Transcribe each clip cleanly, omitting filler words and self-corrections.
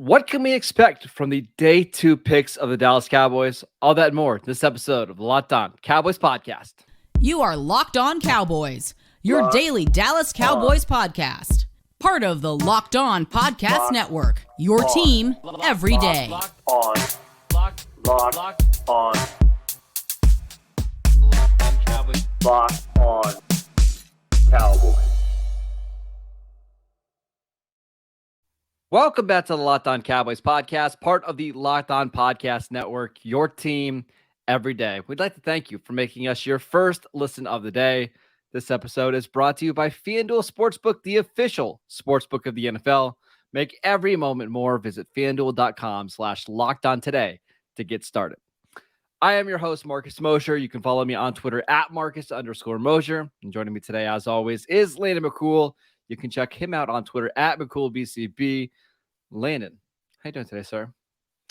What can we expect from the day two picks of the Dallas Cowboys? All that and more this episode of the Locked On Cowboys podcast. You are Locked On Cowboys, your Locked daily Dallas Cowboys podcast. Part of the Locked On Podcast Network, your team every day. Locked on Cowboys. Welcome back to the Locked On Cowboys podcast, part of the Locked On Podcast Network, your team every day. We'd like to thank you for making us your first listen of the day. This episode is brought to you by FanDuel Sportsbook, the official sportsbook of the NFL. Make every moment more. Visit FanDuel.com/lockedon today to get started. I am your host, Marcus Mosher. You can follow me on Twitter at Marcus_Mosher. And joining me today, as always, is Landon McCool. You can check him out on Twitter at McCoolBCB. Landon, how you doing today, sir?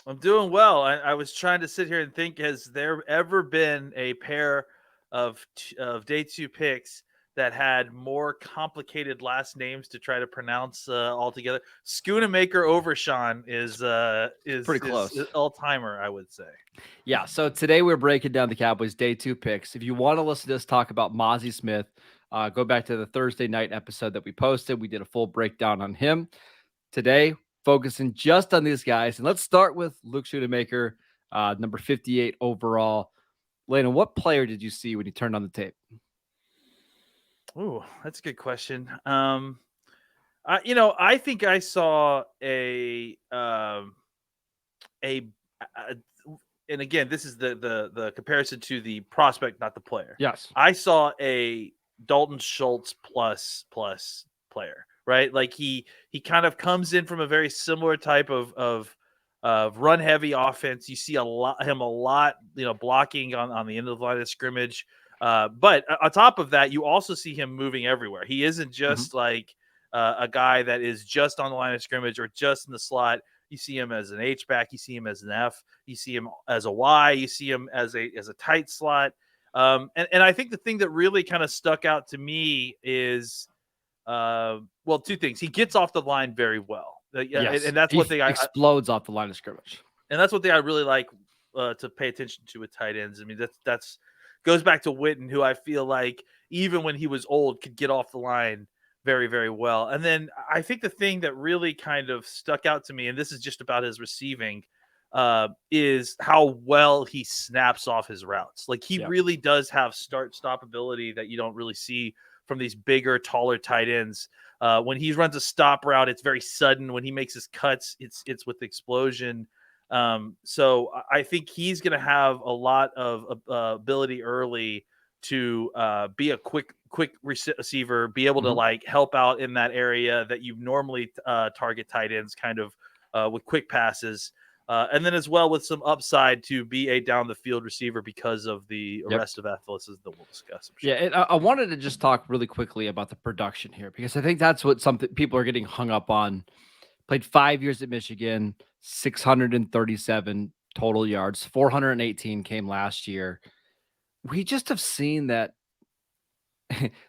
I'm doing well. I was trying to sit here and think, has there ever been a pair of day two picks that had more complicated last names to try to pronounce altogether? Schoonmaker Overshown is pretty close. Is all-timer, I would say. Yeah, so today we're breaking down the Cowboys' day two picks. If you want to listen to us talk about Mozzie Smith, go back to the Thursday night episode that we posted. We did a full breakdown on him. Today, focusing just on these guys. And let's start with Luke Schoonmaker, number 58 overall. Landon, what player did you see when you turned on the tape? Ooh, that's a good question. I think I saw and again, this is the comparison to the prospect, not the player. Yes. I saw a Dalton Schultz plus player, right? Like he kind of comes in from a very similar type of run heavy offense. You see a lot, blocking on the end of the line of scrimmage. But on top of that, you also see him moving everywhere. He isn't just like a guy that is just on the line of scrimmage or just in the slot. You see him as an H-back. You see him as an F. You see him as a Y. You see him as a tight slot. And I think the thing that really kind of stuck out to me is, two things. He gets off the line very well. Yes. And that's he explodes off the line of scrimmage. And that's what I really like to pay attention to with tight ends. I mean, that's goes back to Witten, who I feel like even when he was old could get off the line very, very well. And then I think the thing that really kind of stuck out to me, and this is just about his receiving, is how well he snaps off his routes. Like he really does have start-stop ability that you don't really see from these bigger, taller tight ends. When he runs a stop route, it's very sudden. When he makes his cuts, it's with explosion. So I think he's going to have a lot of ability early to be a quick receiver, be able to like help out in that area that you normally target tight ends kind of with quick passes. And then as well with some upside to be a down the field receiver because of the rest of athleticism that we'll discuss. Yeah, and I wanted to just talk really quickly about the production here because I think that's what something people are getting hung up on. Played 5 years at Michigan, 637 total yards, 418 came last year. We just have seen that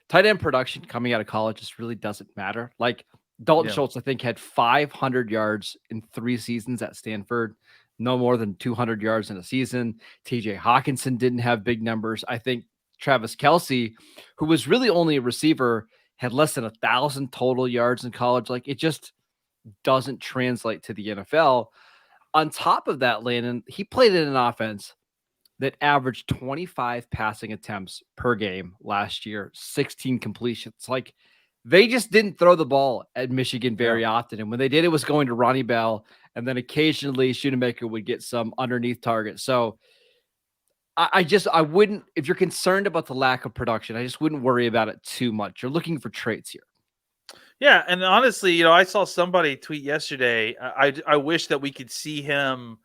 tight end production coming out of college just really doesn't matter. Like Dalton Schultz, I think, had 500 yards in 3 seasons at Stanford, no more than 200 yards in a season. TJ Hawkinson didn't have big numbers. I think Travis Kelce, who was really only a receiver, had less than 1,000 total yards in college. Like it just doesn't translate to the NFL. On top of that, Landon, he played in an offense that averaged 25 passing attempts per game last year, 16 completions. Like they just didn't throw the ball at Michigan very often. And when they did, it was going to Ronnie Bell. And then occasionally Schoonmaker would get some underneath targets. So I wouldn't, if you're concerned about the lack of production, I just wouldn't worry about it too much. You're looking for traits here. Yeah, and honestly, I saw somebody tweet yesterday. I wish that we could see him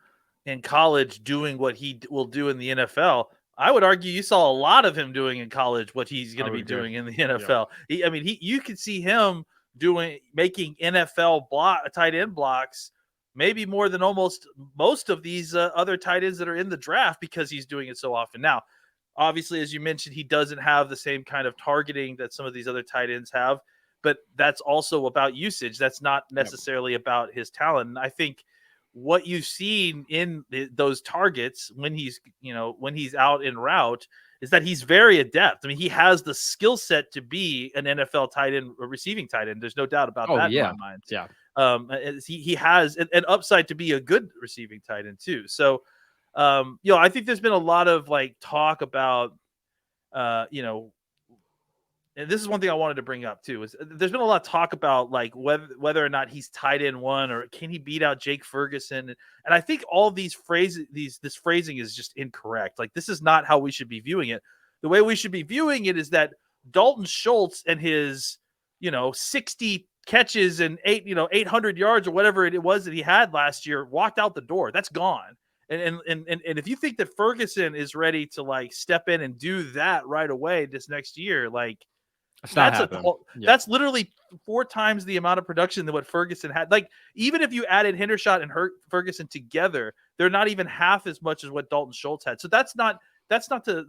in college doing what he will do in the NFL. I would argue you saw a lot of him doing in college what he's going to be doing in the NFL. Yeah. You could see him making NFL tight end blocks, maybe more than almost most of these other tight ends that are in the draft because he's doing it so often. Now, obviously, as you mentioned, he doesn't have the same kind of targeting that some of these other tight ends have. but that's also about usage. That's not necessarily about his talent. And I think what you've seen in those targets when he's out en route is that he's very adept. I mean, he has the skill set to be an NFL tight end, a receiving tight end. There's no doubt about that in my mind. Yeah. He has an upside to be a good receiving tight end too. So, I think there's been a lot of like talk about, and this is one thing I wanted to bring up too, is there's been a lot of talk about like whether or not he's tight end one or can he beat out Jake Ferguson. And I think all these phrases, this phrasing is just incorrect. Like, this is not how we should be viewing it. The way we should be viewing it is that Dalton Schultz and his, 60 catches and 800 yards or whatever it was that he had last year walked out the door. That's gone. And if you think that Ferguson is ready to like step in and do that right away this next year, like, that's literally 4 times the amount of production than what Ferguson had. Like, even if you added Hendershot and Ferguson together, they're not even half as much as what Dalton Schultz had. So that's not to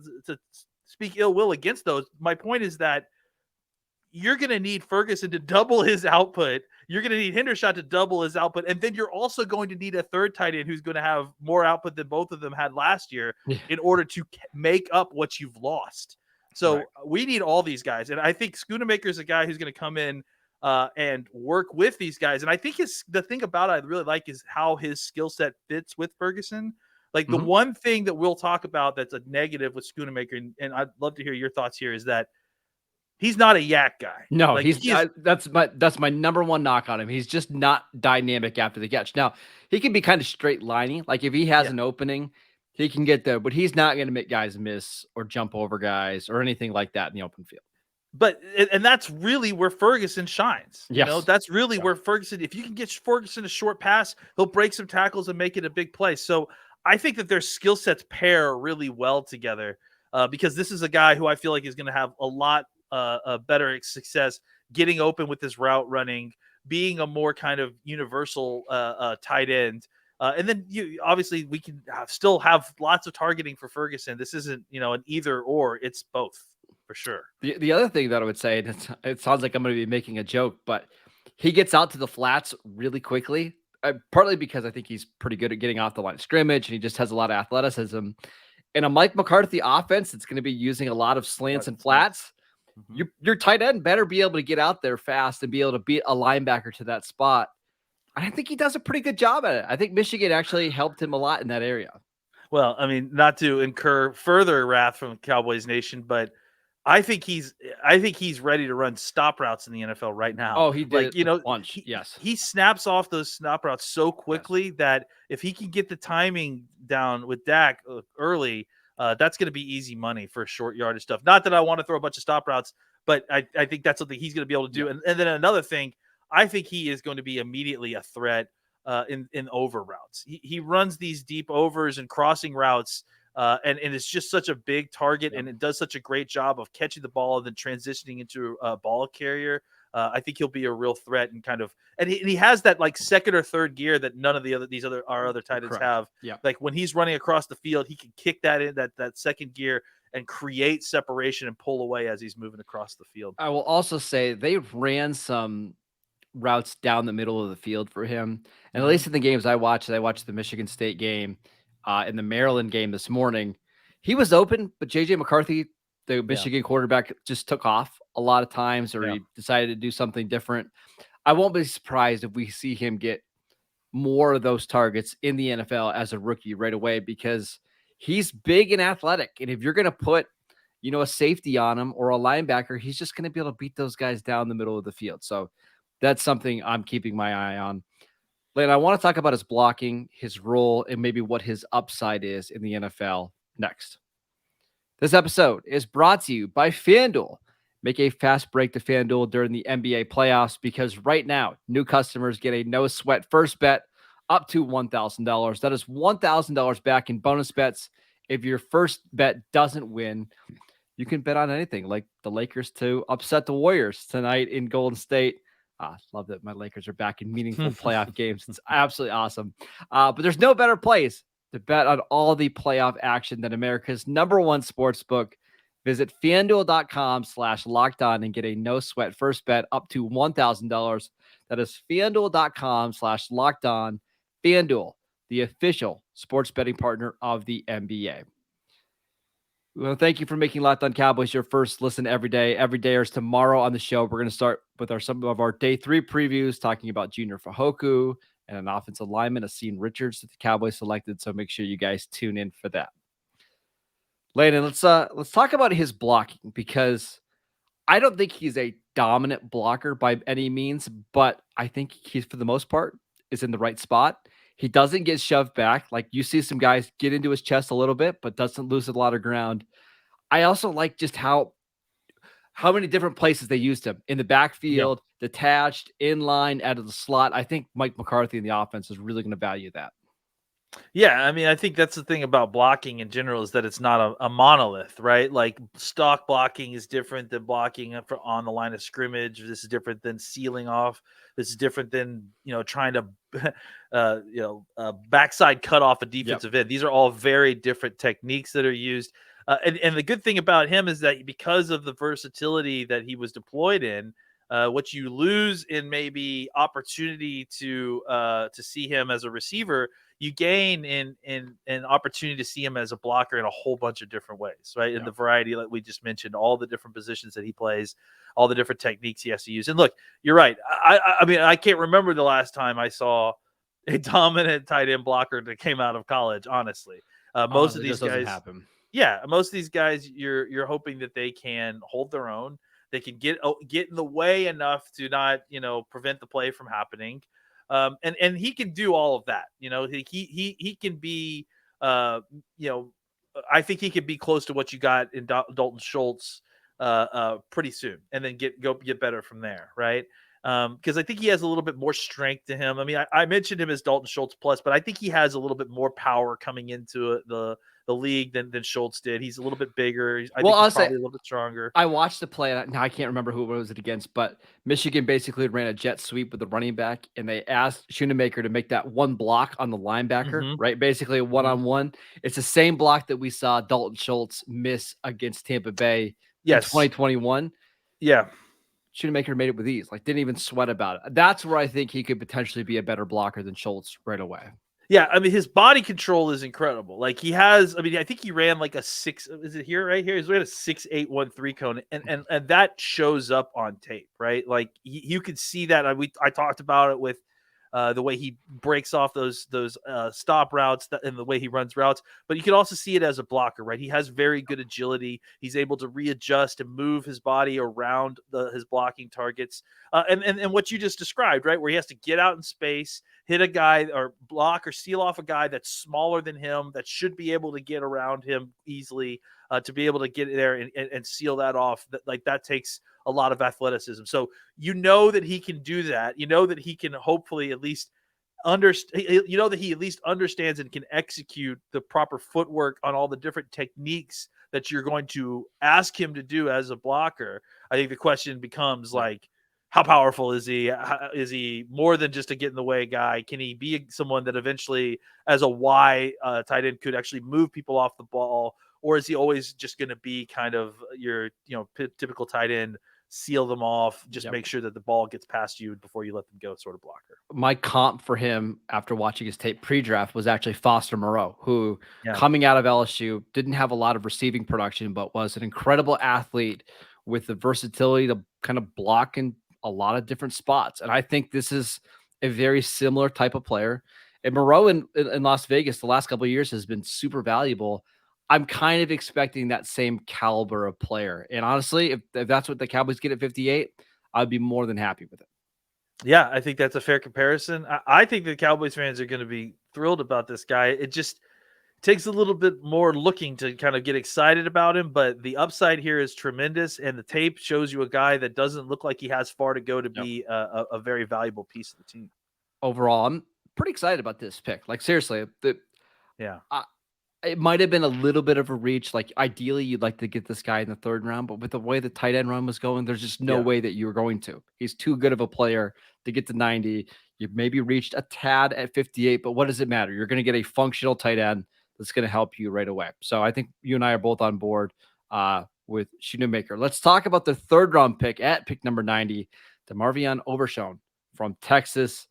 speak ill will against those. My point is that you're going to need Ferguson to double his output. You're going to need Hendershot to double his output. And then you're also going to need a third tight end who's going to have more output than both of them had last year in order to make up what you've lost. So we need all these guys. And I think Schoonmaker is a guy who's going to come in and work with these guys. And I think the thing about it I really like is how his skill set fits with Ferguson. Like, the one thing that we'll talk about that's a negative with Schoonmaker, and I'd love to hear your thoughts here, is that he's not a yak guy. No, like, that's my number one knock on him. He's just not dynamic after the catch. Now, he can be kind of straight liney. Like, if he has an opening, he can get there, but he's not going to make guys miss or jump over guys or anything like that in the open field. But and that's really where Ferguson shines. Yes. That's really where Ferguson, if you can get Ferguson a short pass, he'll break some tackles and make it a big play. So I think that their skill sets pair really well together because this is a guy who I feel like is going to have a lot better success getting open with his route running, being a more kind of universal tight end. And then we can still have lots of targeting for Ferguson. This isn't, an either or, it's both for sure. The other thing that I would say, and it sounds like I'm going to be making a joke, but he gets out to the flats really quickly, partly because I think he's pretty good at getting off the line of scrimmage and he just has a lot of athleticism. In a Mike McCarthy offense, it's going to be using a lot of slants and flats. Your tight end better be able to get out there fast and be able to beat a linebacker to that spot. I think he does a pretty good job at it. I think Michigan actually helped him a lot in that area. Well, I mean, not to incur further wrath from Cowboys Nation, but I think he's ready to run stop routes in the NFL right now. Oh, he did a bunch. Yes. He snaps off those stop routes so quickly that if he can get the timing down with Dak early, that's going to be easy money for short yardage stuff. Not that I want to throw a bunch of stop routes, but I think that's something he's going to be able to do. And then another thing, I think he is going to be immediately a threat in over routes. He runs these deep overs and crossing routes, and it's just such a big target, and it does such a great job of catching the ball and then transitioning into a ball carrier. I think he'll be a real threat and he has that like second or third gear that none of our other tight ends have. Yeah. Like when he's running across the field, he can kick that in that second gear and create separation and pull away as he's moving across the field. I will also say they ran some routes down the middle of the field for him. And at least in the games I watched the Michigan State game and the Maryland game this morning, he was open, but JJ McCarthy, the Michigan quarterback, just took off a lot of times, or he decided to do something different. I won't be surprised if we see him get more of those targets in the NFL as a rookie right away, because he's big and athletic. And if you're going to put, a safety on him or a linebacker, he's just going to be able to beat those guys down the middle of the field. So that's something I'm keeping my eye on. Lane, I want to talk about his blocking, his role, and maybe what his upside is in the NFL next. This episode is brought to you by FanDuel. Make a fast break to FanDuel during the NBA playoffs, because right now, new customers get a no-sweat first bet up to $1,000. That is $1,000 back in bonus bets. If your first bet doesn't win, you can bet on anything, like the Lakers to upset the Warriors tonight in Golden State. Love that my Lakers are back in meaningful playoff games. It's absolutely awesome. But there's no better place to bet on all the playoff action than America's #1 sports book. Visit FanDuel.com/lockedon and get a no sweat first bet up to $1,000. That is FanDuel.com/lockedon. FanDuel, the official sports betting partner of the NBA. Well, thank you for making Locked On Cowboys your first listen every day. Every day is tomorrow on the show. We're going to start with some of our day 3 previews, talking about Junior Fajoku and an offensive lineman, Asim Richards, that the Cowboys selected. So make sure you guys tune in for that. Landon, let's talk about his blocking, because I don't think he's a dominant blocker by any means, but I think he's, for the most part, is in the right spot. He doesn't get shoved back. Like, you see some guys get into his chest a little bit, but doesn't lose a lot of ground. I also like just how many different places they used him in the backfield, detached, in line, out of the slot. I think Mike McCarthy in the offense is really going to value that. Yeah, I mean, I think that's the thing about blocking in general, is that it's not a monolith, right? Like, stock blocking is different than blocking on the line of scrimmage. This is different than sealing off. This is different than, trying to, backside cut off a defensive end. These are all very different techniques that are used. And the good thing about him is that because of the versatility that he was deployed in, what you lose in maybe opportunity to see him as a receiver, you gain in an opportunity to see him as a blocker in a whole bunch of different ways, right? In the variety, like we just mentioned, all the different positions that he plays, all the different techniques he has to use. And look, you're right. I mean, I can't remember the last time I saw a dominant tight end blocker that came out of college, honestly. Most of these guys, most of these guys, you're hoping that they can hold their own. They can get in the way enough to not, prevent the play from happening. And he can do all of that. He can be, I think he could be close to what you got in Dalton Schultz pretty soon, and then get better from there, right? Because I think he has a little bit more strength to him. I mean, I mentioned him as Dalton Schultz plus, but I think he has a little bit more power coming into the league than Schultz did. He's a little bit bigger. I think he's probably a little bit stronger. I watched the play. Now I can't remember who was it against, but Michigan basically ran a jet sweep with the running back, and they asked Schoonmaker to make that one block on the linebacker, right? Basically a one-on-one. It's the same block that we saw Dalton Schultz miss against Tampa Bay in 2021. Yeah. Schoonmaker made it with ease, like didn't even sweat about it. That's where I think he could potentially be a better blocker than Schultz right away. Yeah, I mean, his body control is incredible. Like, he has, I mean, I think he ran like a 6, is it here, right here? He's ran a 6.813 cone, and that shows up on tape, right? Like, you could see that. I talked about it with the way he breaks off those stop routes and the way he runs routes, but you can also see it as a blocker, right? He has very good agility. He's able to readjust and move his body around his blocking targets. And what you just described, right? Where he has to get out in space, hit a guy, or block or seal off a guy that's smaller than him, that should be able to get around him easily, to be able to get there and seal that off. That takes a lot of athleticism. So that he can do that. That he can hopefully at least understand. That he at least understands and can execute the proper footwork on all the different techniques that you're going to ask him to do as a blocker. I think the question becomes like, how powerful is he? Is he more than just a get in the way guy? Can he be someone that eventually, as a Y tight end, could actually move people off the ball? Or is he always just going to be kind of your, typical tight end, seal them off, just make sure that the ball gets past you before you let them go, sort of blocker? My comp for him after watching his tape pre-draft was actually Foster Moreau, who coming out of LSU didn't have a lot of receiving production, but was an incredible athlete with the versatility to kind of block in a lot of different spots. And I think this is a very similar type of player. And Moreau in Las Vegas the last couple of years has been super valuable. I'm kind of expecting that same caliber of player. And honestly, if that's what the Cowboys get at 58, I'd be more than happy with it. Yeah, I think that's a fair comparison. I think the Cowboys fans are going to be thrilled about this guy. It just takes a little bit more looking to kind of get excited about him, but the upside here is tremendous, and the tape shows you a guy that doesn't look like he has far to go to be a very valuable piece of the team. Overall, I'm pretty excited about this pick. Like, seriously, it might have been a little bit of a reach. Like, ideally, you'd like to get this guy in the 3rd round, but with the way the tight end run was going, there's just no way that you were going to. He's too good of a player to get to 90. You maybe reached a tad at 58, but what does it matter? You're going to get a functional tight end that's going to help you right away. So I think you and I are both on board. with Schoonmaker. Let's talk about the 3rd round pick at pick number 90, DeMarvion Overshown from Texas.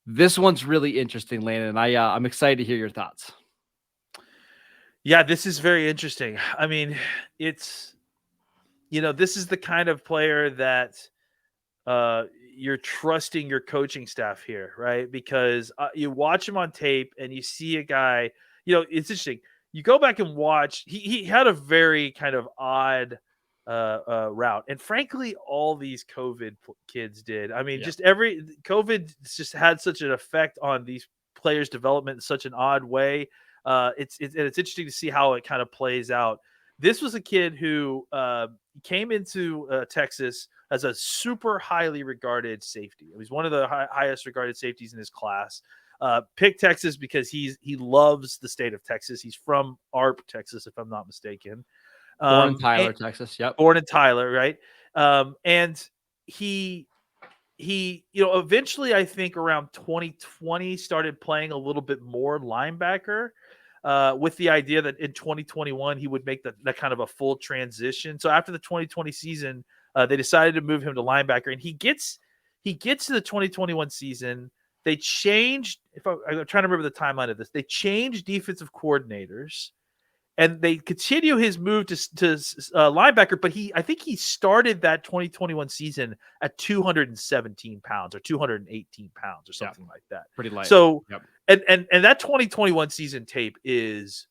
This one's really interesting, Landon. I'm excited to hear your thoughts. Yeah, this is very interesting. I mean, it's, this is the kind of player that you're trusting your coaching staff here, right? Because you watch him on tape and you see a guy, it's interesting. You go back and watch, he had a very kind of odd route. And frankly, all these COVID kids did. I mean, just COVID just had such an effect on these players' development in such an odd way. It's interesting to see how it kind of plays out. This was a kid who came into Texas as a super highly regarded safety. He was one of the highest regarded safeties in his class. Picked Texas because he loves the state of Texas. He's from Arp, Texas, if I'm not mistaken. Born in Tyler, Texas. Yep. Born in Tyler, right? And he eventually, I think around 2020, started playing a little bit more linebacker. With the idea that in 2021 he would make that kind of a full transition. So after the 2020 season, they decided to move him to linebacker, and he gets to the 2021 season. They changed. I'm trying to remember the timeline of this. They changed defensive coordinators, and they continue his move to linebacker. But I think he started that 2021 season at 217 pounds or 218 pounds or something like that. Pretty light. So, and that 2021 season tape is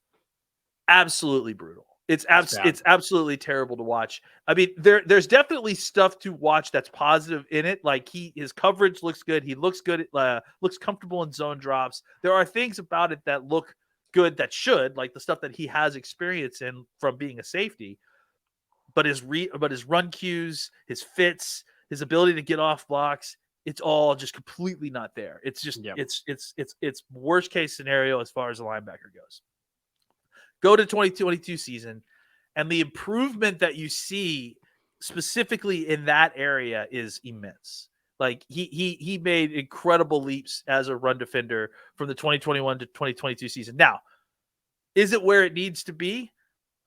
absolutely brutal. It's absolutely terrible to watch. I mean, there's definitely stuff to watch that's positive in it. Like his coverage looks good. He looks good. Looks comfortable in zone drops. There are things about it that look good that should, like the stuff that he has experience in from being a safety. But his run cues, his fits, his ability to get off blocks, it's all just completely not there. It's just it's worst case scenario as far as the linebacker goes. Go to 2022 season, and the improvement that you see specifically in that area is immense. Like he made incredible leaps as a run defender from the 2021 to 2022 season. Now, is it where it needs to be?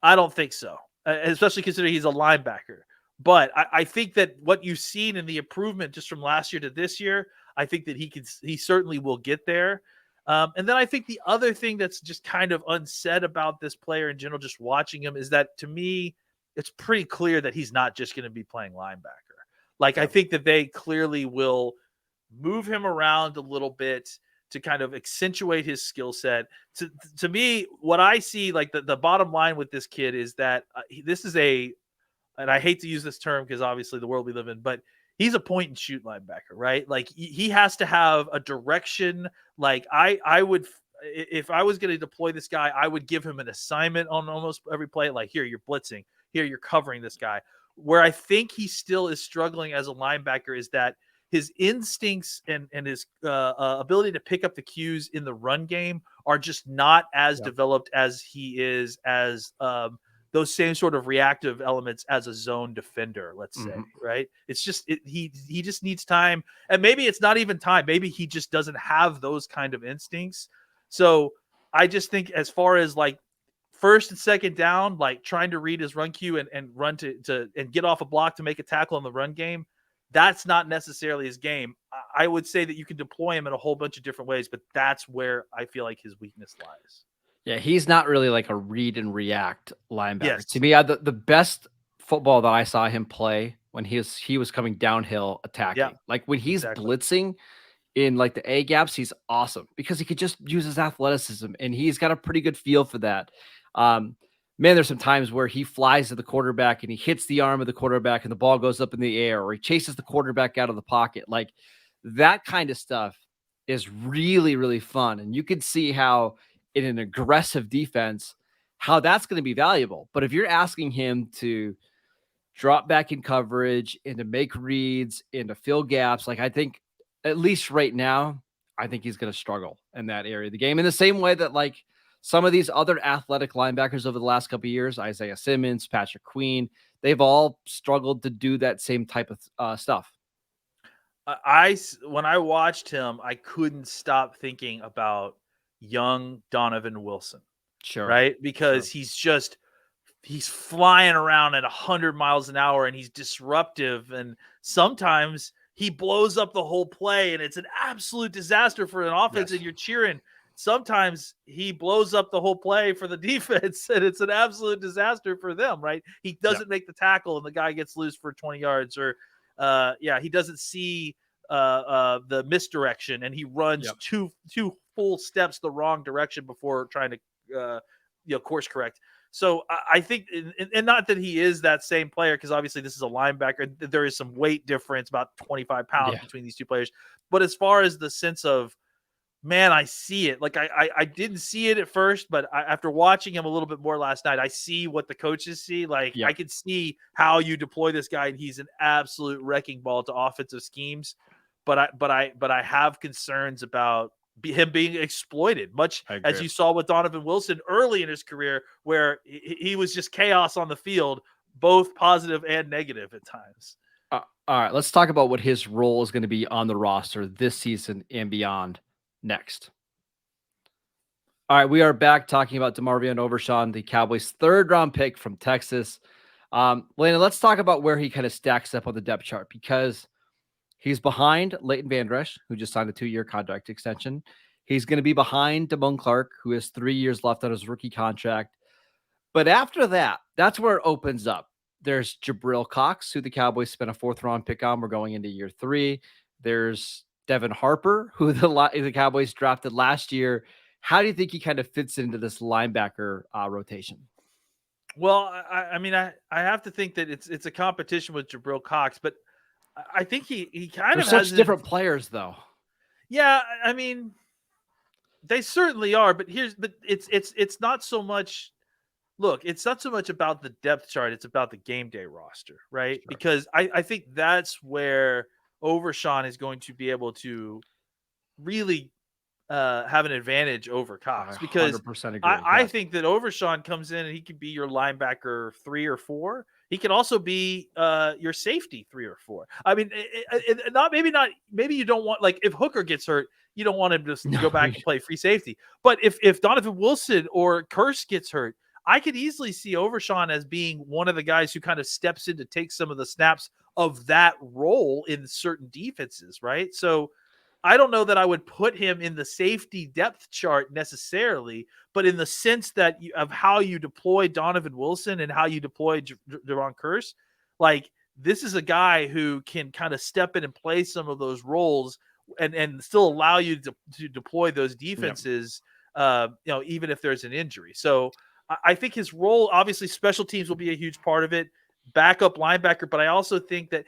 I don't think so, especially considering he's a linebacker. But I think that what you've seen in the improvement just from last year to this year, I think that he certainly will get there. And then I think the other thing that's just kind of unsaid about this player in general, just watching him, is that to me, it's pretty clear that he's not just going to be playing linebacker. Like, I think that they clearly will move him around a little bit to kind of accentuate his skill set. To me, what I see, like the bottom line with this kid is that this is and I hate to use this term because obviously the world we live in, but he's a point and shoot linebacker, right? Like he has to have a direction. Like I would, if I was going to deploy this guy, I would give him an assignment on almost every play. Like, here, you're blitzing. Here, you're covering this guy. Where I think he still is struggling as a linebacker is that his instincts and his ability to pick up the cues in the run game are just not as developed as he is as those same sort of reactive elements as a zone defender, let's say, right? It's just he just needs time, and maybe it's not even time. Maybe he just doesn't have those kind of instincts. So I just think as far as like first and second down, like trying to read his run cue and run to and get off a block to make a tackle in the run game, that's not necessarily his game. I would say that you can deploy him in a whole bunch of different ways, but that's where I feel like his weakness lies. Yeah, he's not really like a read and react linebacker. Yes. To me, the best football that I saw him play when he was coming downhill attacking. Like when he's blitzing in like the A gaps, he's awesome because he could just use his athleticism, and he's got a pretty good feel for that. Man, there's some times where he flies to the quarterback and he hits the arm of the quarterback and the ball goes up in the air, or he chases the quarterback out of the pocket. Like that kind of stuff is really, really fun. And you could see how in an aggressive defense, how that's going to be valuable. But if you're asking him to drop back in coverage and to make reads and to fill gaps, like I think at least right now, I think he's going to struggle in that area of the game in the same way that like some of these other athletic linebackers over the last couple of years, Isaiah Simmons, Patrick Queen, they've all struggled to do that same type of stuff. When I watched him, I couldn't stop thinking about young Donovan Wilson. Sure. Right? Because he's he's flying around at 100 miles an hour and he's disruptive. And sometimes he blows up the whole play and it's an absolute disaster for an offense and you're cheering. Sometimes he blows up the whole play for the defense and it's an absolute disaster for them, right? He doesn't make the tackle and the guy gets loose for 20 yards or he doesn't see the misdirection and he runs two full steps the wrong direction before trying to course correct. So I think, and not that he is that same player, because obviously this is a linebacker. There is some weight difference, about 25 pounds between these two players. But as far as the sense of, man, I see it. Like I didn't see it at first, but after watching him a little bit more last night, I see what the coaches see. Like I can see how you deploy this guy, and he's an absolute wrecking ball to offensive schemes. But I have concerns about him being exploited, much as you saw with Donovan Wilson early in his career, where he was just chaos on the field, both positive and negative at times. All right, let's talk about what his role is going to be on the roster this season and beyond next. All right, we are back talking about DeMarvion Overshown, the Cowboys' 3rd-round pick from Texas. Landon, let's talk about where he kind of stacks up on the depth chart, because he's behind Leighton Vander Esch, who just signed a 2-year contract extension. He's going to be behind Damone Clark, who has 3 years left on his rookie contract. But after that, that's where it opens up. There's Jabril Cox, who the Cowboys spent a 4th-round pick on. We're going into year 3. There's Devin Harper, who the Cowboys drafted last year. How do you think he kind of fits into this linebacker rotation? Well, I mean, I have to think that it's a competition with Jabril Cox, but I think he kind of has such different players, though. Yeah, I mean, they certainly are. But it's not so much. Look, it's not so much about the depth chart; it's about the game day roster, right? Sure. Because I think that's where Overshown is going to be able to really have an advantage over Cox, because I think that Overshown comes in and he could be your linebacker 3 or 4. He could also be your safety 3 or 4. I mean, maybe you don't want, like, if Hooker gets hurt, you don't want him to go back and play free safety. But if Donovan Wilson or Kearse gets hurt, I could easily see Overshown as being one of the guys who kind of steps in to take some of the snaps of that role in certain defenses, right? So I don't know that I would put him in the safety depth chart necessarily, but in the sense that of how you deploy Donovan Wilson and how you deploy Deron Kearse, like, this is a guy who can kind of step in and play some of those roles and still allow you to deploy those defenses, even if there's an injury. So I think his role, obviously special teams will be a huge part of it, backup linebacker, but I also think that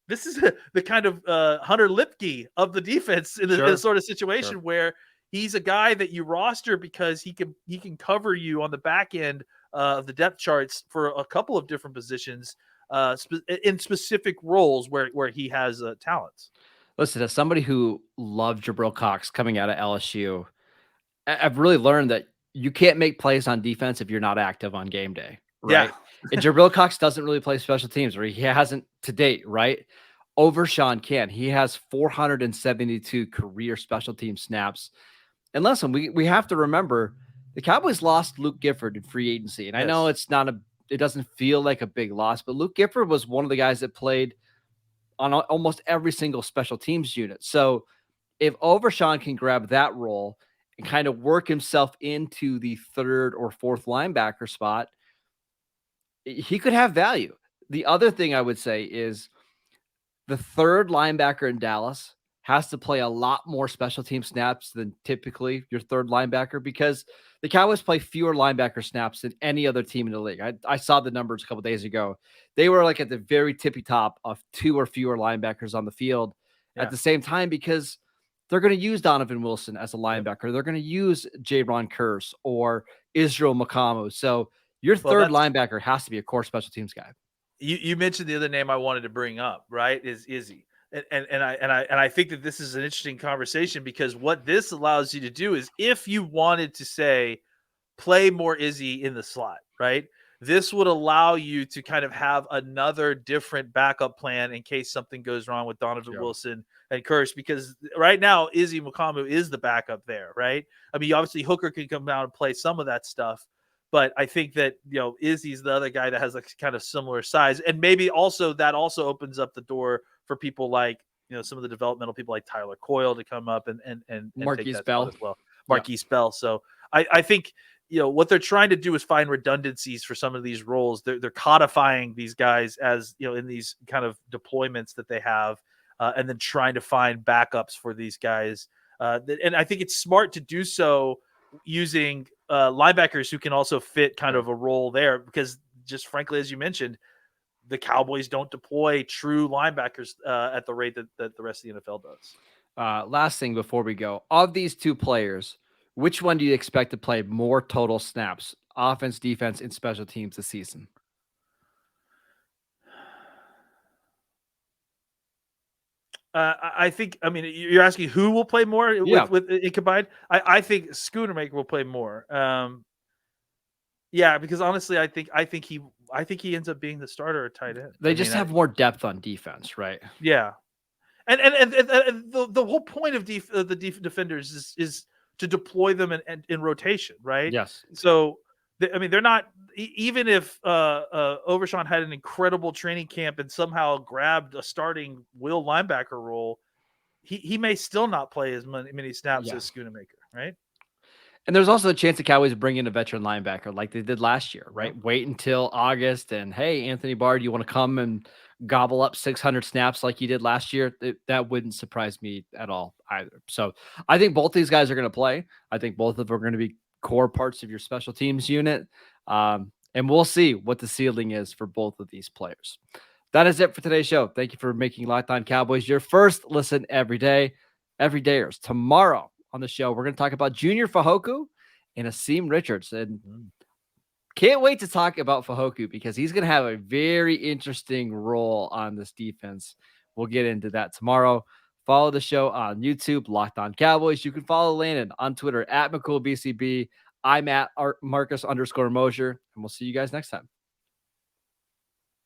this is the kind of Hunter Lipke of the defense in this sort of situation where he's a guy that you roster because he can cover you on the back end of the depth charts for a couple of different positions in specific roles where he has talents. Listen, as somebody who loved Jabril Cox coming out of LSU, I've really learned that you can't make plays on defense if you're not active on game day, right? Yeah. And Jabril Cox doesn't really play special teams, or he hasn't to date, right? Overshown can. He has 472 career special team snaps. And listen, we have to remember the Cowboys lost Luke Gifford in free agency. And I know it doesn't feel like a big loss, but Luke Gifford was one of the guys that played on almost every single special teams unit. So if Overshown can grab that role and kind of work himself into the 3rd or 4th linebacker spot, he could have value. The other thing I would say is the 3rd linebacker in Dallas has to play a lot more special team snaps than typically your 3rd linebacker, because the Cowboys play fewer linebacker snaps than any other team in the league. I saw the numbers a couple days ago. They were like at the very tippy top of 2 or fewer linebackers on the field at the same time, because they're going to use Donovan Wilson as a linebacker. They're going to use Deron Kearse or Israel Mukuamu. So your 3rd linebacker has to be a core special teams guy. You mentioned the other name I wanted to bring up, right? Is Izzy. And I think that this is an interesting conversation, because what this allows you to do is, if you wanted to say play more Izzy in the slot, right? This would allow you to kind of have another different backup plan in case something goes wrong with Donovan Wilson and Kearse, because right now Izzy Mukuamu is the backup there, right? I mean, obviously Hooker can come down and play some of that stuff, But I think that, Izzy's the other guy that has like kind of similar size, and maybe also that also opens up the door for people like, some of the developmental people like Tyler Coyle to come up and take Marquise that Bell spot as well. Yeah. Marquise Bell. So I think, what they're trying to do is find redundancies for some of these roles. They're codifying these guys as, in these kind of deployments that they have, and then trying to find backups for these guys. And I think it's smart to do so using linebackers who can also fit kind of a role there, because just frankly, as you mentioned, the Cowboys don't deploy true linebackers at the rate that the rest of the NFL does. Last thing before we go, of these two players, which one do you expect to play more total snaps, offense, defense, and special teams this season? I think, you're asking who will play more with it combined. I think Schoonmaker will play more. Yeah, because honestly, I think he ends up being the starter at tight end. They just have more depth on defense, right? Yeah, and the whole point of the defenders is to deploy them in rotation, right? Yes. So they're not, even if Overshown had an incredible training camp and somehow grabbed a starting will linebacker role, he may still not play as many snaps as Schoonmaker, right? And there's also a chance the Cowboys bring in a veteran linebacker like they did last year, right? Wait until August and, hey, Anthony Barr, do you want to come and gobble up 600 snaps like you did last year? That wouldn't surprise me at all either. So I think both these guys are going to play. I think both of them are going to be core parts of your special teams unit. And we'll see what the ceiling is for both of these players. That is it for today's show. Thank you for making Locked On Cowboys your first listen every day. Every dayers. Tomorrow on the show, we're going to talk about Junior Fajoku and Asim Richards. And can't wait to talk about Fajoku because he's going to have a very interesting role on this defense. We'll get into that tomorrow. Follow the show on YouTube, Locked On Cowboys. You can follow Landon on Twitter at McCoolBCB. I'm at Marcus_Mosher, and we'll see you guys next time.